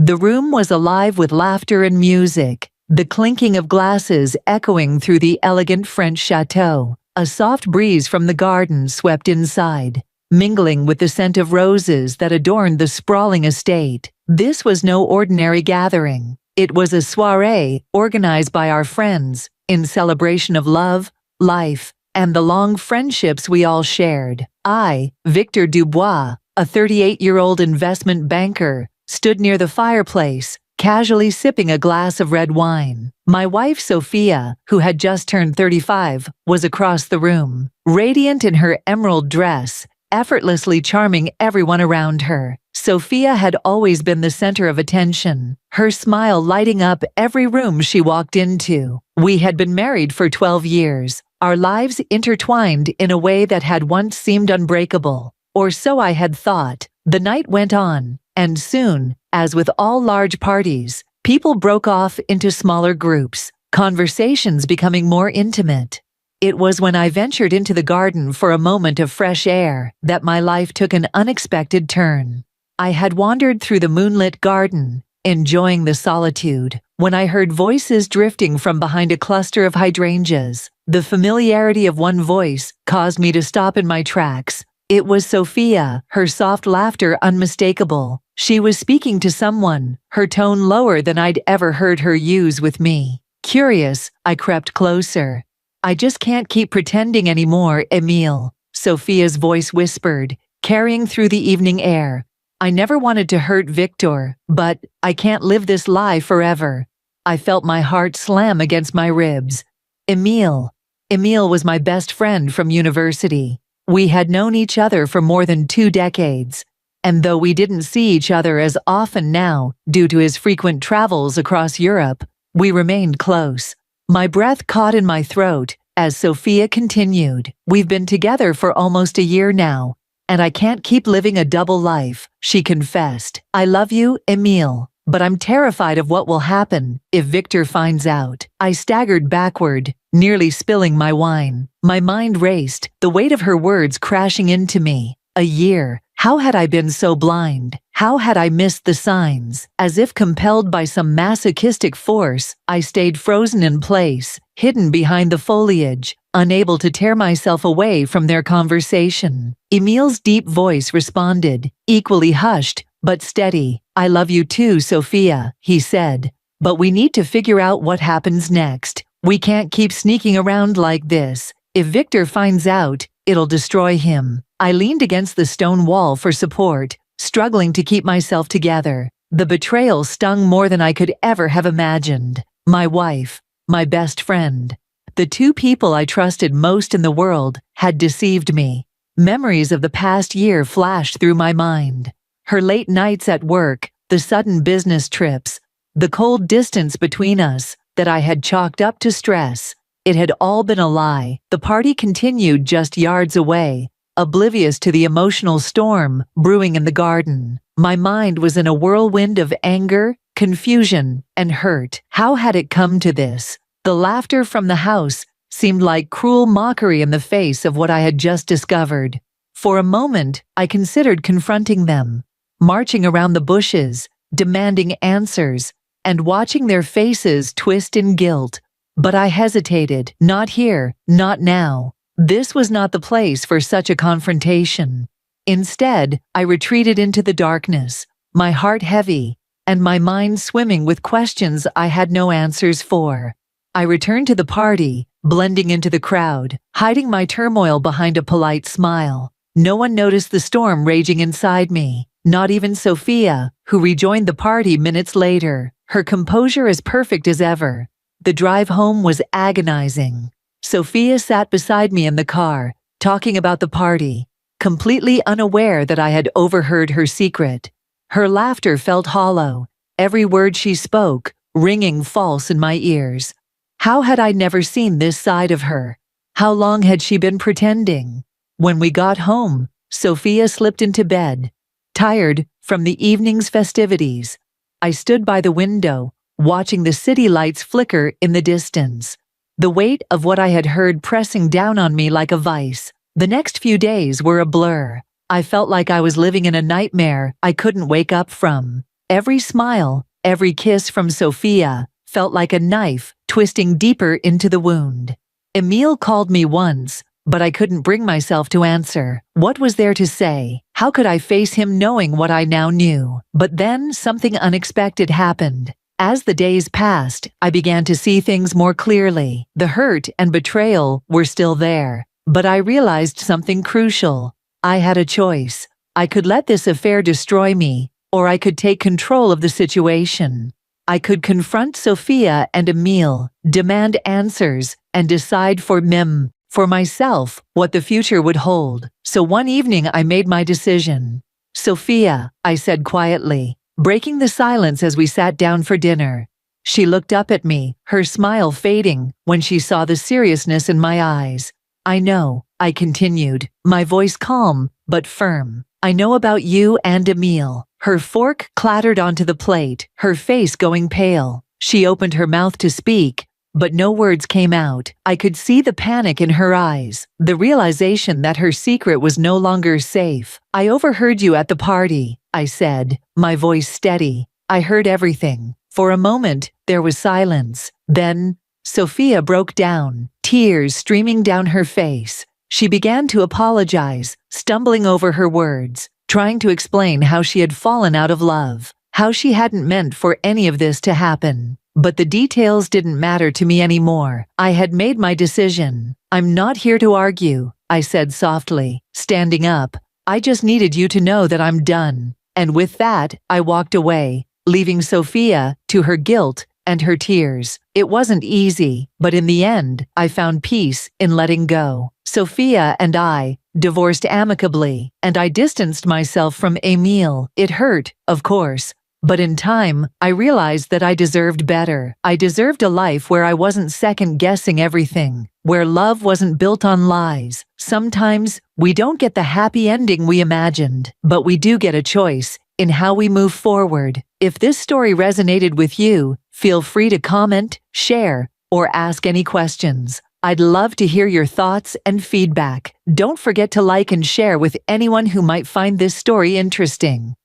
The room was alive with laughter and music, the clinking of glasses echoing through the elegant French chateau. A soft breeze from the garden swept inside, mingling with the scent of roses that adorned the sprawling estate. This was no ordinary gathering. It was a soirée organized by our friends, in celebration of love, life, and the long friendships we all shared. I, Victor Dubois, a 38-year-old investment banker, stood near the fireplace, casually sipping a glass of red wine. My wife Sophia, who had just turned 35, was across the room, radiant in her emerald dress, effortlessly charming everyone around her. Sophia had always been the center of attention, her smile lighting up every room she walked into. We had been married for 12 years, our lives intertwined in a way that had once seemed unbreakable. Or so I had thought. The night went on, and soon, as with all large parties, people broke off into smaller groups, conversations becoming more intimate. It was when I ventured into the garden for a moment of fresh air that my life took an unexpected turn. I had wandered through the moonlit garden, enjoying the solitude, when I heard voices drifting from behind a cluster of hydrangeas. The familiarity of one voice caused me to stop in my tracks. It was Sophia, her soft laughter unmistakable. She was speaking to someone, her tone lower than I'd ever heard her use with me. Curious, I crept closer. "I just can't keep pretending anymore, Emile," Sophia's voice whispered, carrying through the evening air. "I never wanted to hurt Victor, but I can't live this lie forever." I felt my heart slam against my ribs. Emile was my best friend from university. We had known each other for more than 2 decades, and though we didn't see each other as often now due to his frequent travels across Europe, we remained close. My breath caught in my throat as Sophia continued. "We've been together for almost a year now, and I can't keep living a double life," she confessed. "I love you, Emile, but I'm terrified of what will happen if Victor finds out." I staggered backward, nearly spilling my wine. My mind raced, the weight of her words crashing into me. A year. How had I been so blind? How had I missed the signs? As if compelled by some masochistic force, I stayed frozen in place, hidden behind the foliage, unable to tear myself away from their conversation. Emile's deep voice responded, equally hushed, but steady. "I love you too, Sophia," he said. "But we need to figure out what happens next. We can't keep sneaking around like this. If Victor finds out, it'll destroy him." I leaned against the stone wall for support, struggling to keep myself together. The betrayal stung more than I could ever have imagined. My wife, my best friend, the 2 people I trusted most in the world, had deceived me. Memories of the past year flashed through my mind. Her late nights at work, the sudden business trips, the cold distance between us that I had chalked up to stress. It had all been a lie. The party continued just yards away, oblivious to the emotional storm brewing in the garden. My mind was in a whirlwind of anger, confusion, and hurt. How had it come to this? The laughter from the house seemed like cruel mockery in the face of what I had just discovered. For a moment, I considered confronting them, marching around the bushes, demanding answers, and watching their faces twist in guilt. But I hesitated. Not here, not now. This was not the place for such a confrontation. Instead, I retreated into the darkness, my heart heavy, and my mind swimming with questions I had no answers for. I returned to the party, blending into the crowd, hiding my turmoil behind a polite smile. No one noticed the storm raging inside me, not even Sophia, who rejoined the party minutes later, her composure as perfect as ever. The drive home was agonizing. Sophia sat beside me in the car, talking about the party, completely unaware that I had overheard her secret. Her laughter felt hollow, every word she spoke ringing false in my ears. How had I never seen this side of her? How long had she been pretending? When we got home, Sophia slipped into bed, tired from the evening's festivities. I stood by the window, watching the city lights flicker in the distance, the weight of what I had heard pressing down on me like a vice. The next few days were a blur. I felt like I was living in a nightmare I couldn't wake up from. Every smile, every kiss from Sophia felt like a knife twisting deeper into the wound. Emil called me once, but I couldn't bring myself to answer. What was there to say? How could I face him knowing what I now knew? But then something unexpected happened. As the days passed, I began to see things more clearly. The hurt and betrayal were still there, but I realized something crucial. I had a choice. I could let this affair destroy me, or I could take control of the situation. I could confront Sophia and Emil, demand answers, and decide for myself, what the future would hold. So one evening I made my decision. "Sophia," I said quietly, breaking the silence as we sat down for dinner. She looked up at me, her smile fading when she saw the seriousness in my eyes. "I know," I continued, my voice calm but firm. "I know about you and Emil." Her fork clattered onto the plate, her face going pale. She opened her mouth to speak, but no words came out. I could see the panic in her eyes, the realization that her secret was no longer safe. "I overheard you at the party," I said, my voice steady. "I heard everything." For a moment, there was silence. Then, Sophia broke down, tears streaming down her face. She began to apologize, stumbling over her words, trying to explain how she had fallen out of love, how she hadn't meant for any of this to happen. But the details didn't matter to me anymore. I had made my decision. "I'm not here to argue," I said softly, standing up. "I just needed you to know that I'm done." And with that, I walked away, leaving Sophia to her guilt and her tears. It wasn't easy, but in the end, I found peace in letting go. Sophia and I divorced amicably, and I distanced myself from Emil. It hurt, of course, but in time, I realized that I deserved better. I deserved a life where I wasn't second-guessing everything, where love wasn't built on lies. Sometimes, we don't get the happy ending we imagined, but we do get a choice in how we move forward. If this story resonated with you, feel free to comment, share, or ask any questions. I'd love to hear your thoughts and feedback. Don't forget to like and share with anyone who might find this story interesting.